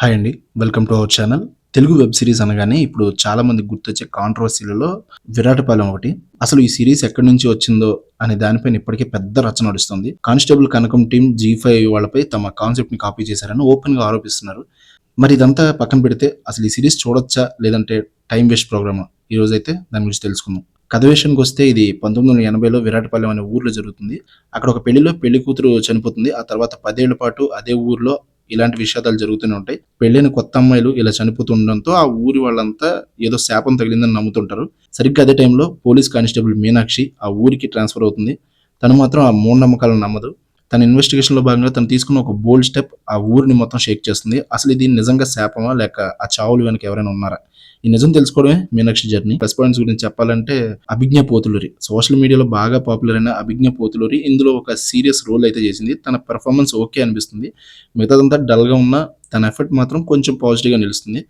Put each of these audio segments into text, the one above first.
Hi అండి. Welcome to our channel. Telugu web series అనగానే ఇప్పుడు చాలా మందికి గుర్తొచ్చే కాంట్రవర్సీలలో 'విరాటపాలెం' ఒకటి. అసలు ఈ సీరీస్ ఎక్కడి నుంచి వచ్చిందో అనే దానిపైన ఇప్పటికే పెద్ద రచ్చ నడుస్తుంది. 'కానిస్టేబుల్ కనకం' టీమ్ జీ5 వాళ్ళపై తమ కాన్సెప్ట్‌ని కాపీ చేశారని ఓపెన్‌గా ఆరోపిస్తున్నారు. మరి ఇదంతా పక్కన పెడితే అసలు ఈ సీరీస్ చూడొచ్చా? లేదంటే టైమ్ వేస్ట్ ప్రోగ్రామా? ఈరోజైతే దాని గురించి తెలుసుకుందాం. కథ విషయానికొస్తే ఇది 1980లో విరాటపాలెం అనే ఊర్లో జరుగుతుంది. అక్కడ ఒక పెళ్లిలో పెళ్లి కూతురు చనిపోతుంది. ఆ తర్వాత 10 ఏళ్ల పాటు అదే ఊర్లో ఇలాంటి విషాదాలు జరుగుతూనే ఉంటాయి. పెళ్ళైన కొత్త అమ్మాయిలు ఇలా చనిపోతూ ఉండడంతో ఆ ఊరి వాళ్ళంతా ఏదో శాపం తగిలిందని నమ్ముతుంటారు. సరిగ్గా అదే టైంలో పోలీస్ కానిస్టేబుల్ మీనాక్షి ఆ ఊరికి ట్రాన్స్‌ఫర్ అవుతుంది. తను మాత్రం ఆ మూఢనమ్మకాలను నమ్మదు. తన ఇన్వెస్టిగేషన్‌లో భాగంగా తను తీసుకున్న ఒక బోల్డ్ స్టెప్ ఆ ఊరిని మొత్తం షేక్ చేస్తుంది. అసలు ఇది నిజంగా శాపమా? లేక ఆ చావుల వెనక ఎవరైనా ఉన్నారా? ఈ నిజం తెలుసుకోవడమే మీనాక్షి జర్నీ. ప్లస్ పాయింట్స్ గురించి చెప్పాలంటే 'అభిజ్ఞ పోతులూరి' సోషల్ మీడియాలో బాగా పాపులర్ అయిన 'అభిజ్ఞ పోతులూరి' ఇందులో ఒక సీరియస్ రోల్ అయితే చేసింది. తన పెర్ఫార్మన్స్ ఓకే అనిపిస్తుంది. మిగతాదంతా డల్‌గా ఉన్నా తన ఎఫర్ట్ మాత్రం కొంచెం పాజిటివ్‌గా నిలుస్తుంది.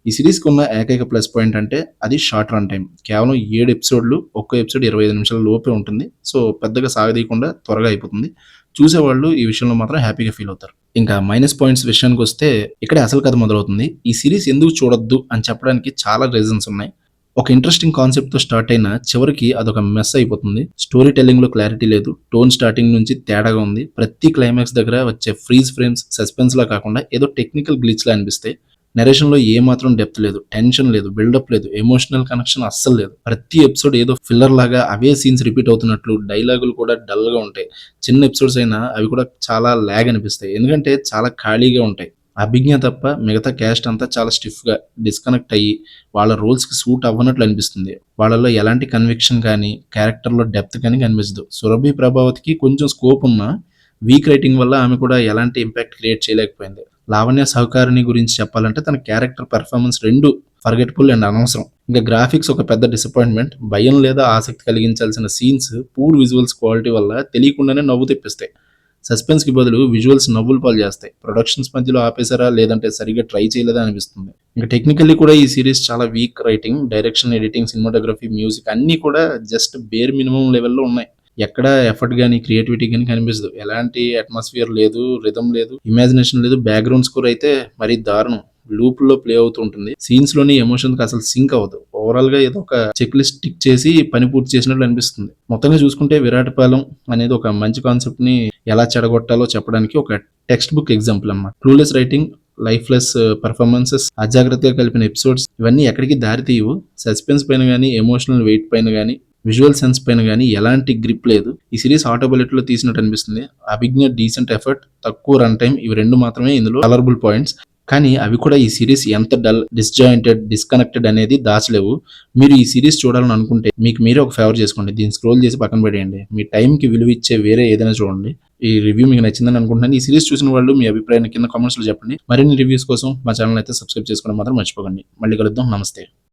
ఈ సీరీస్‌కి ఉన్న ఏకైక ప్లస్ పాయింట్ అంటే అది షార్ట్ రన్ టైమ్. కేవలం 7 ఎపిసోడ్‌లు. ఒక్కో ఎపిసోడ్ 25 నిమిషాల లోపే ఉంటుంది. సో, పెద్దగా సాగదీయకుండా త్వరగా అయిపోతుంది. చూసేవాళ్ళు ఈ విషయంలో మాత్రం హ్యాపీగా ఫీల్ అవుతారు. ఇంకా మైనస్ పాయింట్స్ విషయానికొస్తే ఇక్కడే అసలు కథ మొదలవుతుంది. ఈ సీరీస్ ఎందుకు చూడొద్దు అని చెప్పడానికి చాలా రీజన్స్ ఉన్నాయి. ఒక ఇంట్రెస్టింగ్ కాన్సెప్ట్‌తో స్టార్ట్ అయిన చివరికి అదొక మెస్ అయిపోతుంది. స్టోరీ టెల్లింగ్‌లో క్లారిటీ లేదు. టోన్ స్టార్టింగ్ నుంచి తేడాగా ఉంది. ప్రతి క్లైమాక్స్ దగ్గర వచ్చే ఫ్రీజ్ ఫ్రేమ్స్ సస్పెన్స్‌లా కాకుండా ఏదో టెక్నికల్ గ్లిచ్‌లా అనిపిస్తాయి. నరేషన్‌లో ఏమాత్రం డెప్త్ లేదు. టెన్షన్ లేదు. బిల్డప్ లేదు. ఎమోషనల్ కనెక్షన్ అస్సలు లేదు. ప్రతి ఎపిసోడ్ ఏదో ఫిల్లర్ లాగా అవే సీన్స్ రిపీట్ అవుతున్నట్లు డైలాగులు కూడా డల్‌గా ఉంటాయి. చిన్న ఎపిసోడ్స్ అయినా అవి కూడా చాలా లాగ్ అనిపిస్తాయి. ఎందుకంటే చాలా ఖాళీగా ఉంటాయి. అభిజ్ఞ తప్ప మిగతా క్యాస్ట్ అంతా చాలా స్టిఫ్‌గా డిస్కనెక్ట్ అయ్యి వాళ్ళ రోల్స్‌కి సూట్ అవ్వనట్లు అనిపిస్తుంది. వాళ్ళలో ఎలాంటి కన్విక్షన్ కానీ, క్యారెక్టర్‌లో డెప్త్ కానీ కనిపించదు. సురభి ప్రభావతికి కొంచెం స్కోప్ ఉన్నా వీక్ రైటింగ్ వల్ల ఆమె కూడా ఎలాంటి ఇంపాక్ట్ క్రియేట్ చేయలేకపోయింది. లావణ్య సహకారిణి గురించి చెప్పాలంటే తన క్యారెక్టర్ పెర్ఫార్మెన్స్ 2 ఫర్గెటబుల్ అండ్ అనవసరం. ఇంకా గ్రాఫిక్స్ ఒక పెద్ద డిసప్పాయింట్‌మెంట్. భయం లేదా ఆసక్తి కలిగించాల్సిన సీన్స్ పూర్ విజువల్స్ క్వాలిటీ వల్ల తెలియకుండానే నవ్వు తెప్పిస్తాయి. సస్పెన్స్‌కి బదులు విజువల్స్ నవ్వుల పాలు చేస్తాయి. ప్రొడక్షన్స్ మధ్యలో ఆపేసారా? లేదంటే సరిగ్గా ట్రై చేయలేదా అనిపిస్తుంది. ఇంకా టెక్నికల్లీ కూడా ఈ సీరీస్ చాలా week writing, direction, editing, cinematography, music అన్నీ కూడా జస్ట్ బేర్ మినిమమ్ లెవెల్‌లో ఉన్నాయి. ఎక్కడ ఎఫర్ట్ గాని, క్రియేటివిటీ గాని కనిపించదు. ఎలాంటి అట్మాస్ఫియర్ లేదు, రిథమ్ లేదు, ఇమాజినేషన్ లేదు. బ్యాక్‌గ్రౌండ్ స్కోర్ అయితే మరీ దారుణం. లూప్‌లో ప్లే అవుతూ ఉంటుంది. సీన్స్‌లోని ఎమోషన్‌కి అసలు సింక్ అవ్వదు. ఓవరాల్‌గా ఏదో ఒక చెక్ లిస్ట్ టిక్ చేసి పని పూర్తి చేసినట్లు అనిపిస్తుంది. మొత్తంగా చూసుకుంటే 'విరాటపాలెం' అనేది ఒక మంచి కాన్సెప్ట్‌ని ఎలా చెడగొట్టాలో చెప్పడానికి ఒక టెక్స్ట్ బుక్ ఎగ్జాంపుల్ అన్నమాట. క్లూలెస్ రైటింగ్, లైఫ్‌లెస్ పెర్ఫార్మన్సెస్, అజాగ్రత్తగా కలిపిన ఎపిసోడ్స్ ఇవన్నీ ఎక్కడికి దారి తీయవు. సస్పెన్స్ పైన గాని, ఎమోషనల్ వెయిట్ పైన గాని, విజువల్ సెన్స్ పైన గాని ఎలాంటి గ్రిప్ లేదు. ఈ సీరీస్ ఆటో బుల్లెట్‌లో తీసినట్టు అనిపిస్తుంది. 'అభిజ్ఞ' డీసెంట్ ఎఫర్ట్, తక్కువ రన్ టైమ్ ఇవి 2 మాత్రమే ఇందులో కలరబుల్ పాయింట్స్. కానీ అవి కూడా ఈ సీరీస్ ఎంత డల్, డిస్‌జాయింటెడ్, డిస్‌కనెక్టెడ్ అనేది దాచలేవు. మీరు ఈ సీరీస్ చూడాలని అనుకుంటే మీకు మీరే ఒక ఫేవర్ చేసుకోండి. దీన్ని స్క్రోల్ చేసి పక్కన పడేయండి. మీ టైంకి విలువ ఇచ్చే వేరే ఏదైనా చూడండి. ఈ రివ్యూ మీకు నచ్చిందని అనుకుంటున్నాను. ఈ సీరీస్ చూసిన వాళ్ళు మీ అభిప్రాయాన్ని కింద కామెంట్స్‌లో చెప్పండి. మరిన్ని రివ్యూస్ కోసం మా ఛానెల్ అయితే సబ్స్క్రైబ్ చేసుకోవడం మాత్రం మర్చిపోకండి. మళ్ళీ కలుద్దాం. నమస్తే.